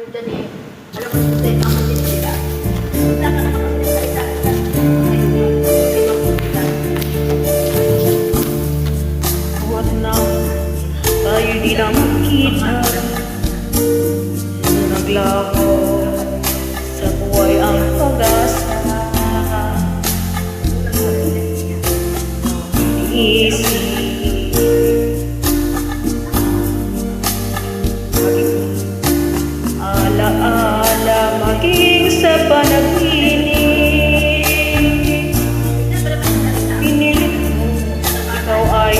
ayuda ni, alam mo, sa ang matinila. Wala ka na makapagsalita. Huwag na tayo di na magkita. Naglaho sa buhay ang pag-asa. Isip ala-ala maging sa panaginip. Pinilit mo, ikaw ay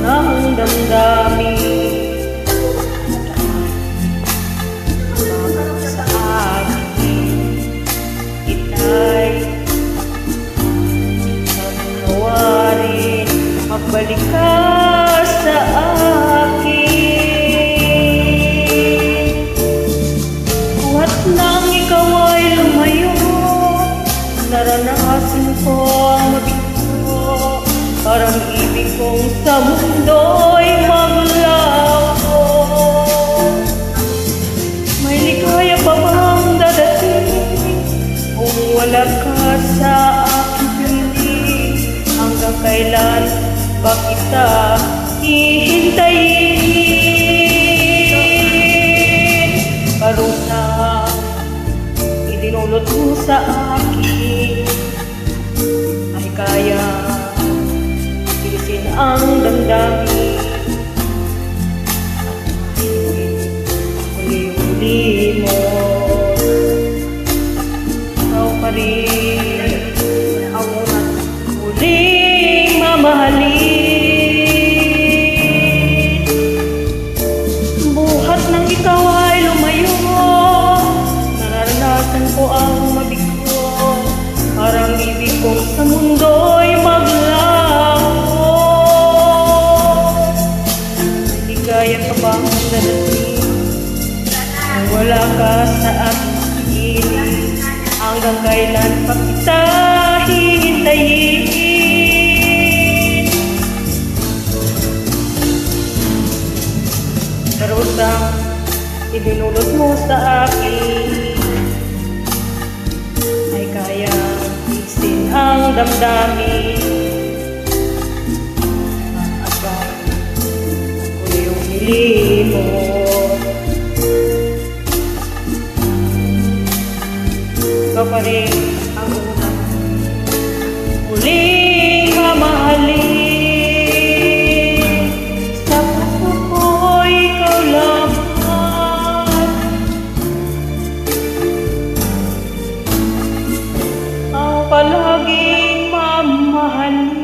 ang damdamin sa akin. Ita'y pagkawarin, magbalik ka sa akin. Buhat nang ikaw ay lumayo, naranasan ko ang mabigo. Parang ibig kong sa mundo'y maglaho. May ligaya pa bang dadating kung wala ka sa aking piling? Hanggang kailan ba kita hihintayin? Parusang idinulot mo sa akin ay kaya ang damdamin. Uli-uli mo, ikaw pa rin ang unang huling mamahalin. Buhat nang ikaw ay lumayo, nararanasan ko ang mabigo. Parang ibig ko sa mundo'y maglaho. Kaya pa bang dadating kung wala ka sa aking piling? Hanggang kailan pa kita hihintayin? Parusang ibinulot mo sa akin ay kaya tiisin ang damdamin. Ikaw pa rin ang unang huling mamahalin. Sa puso ko ikaw lamang ang palaging mamahalin.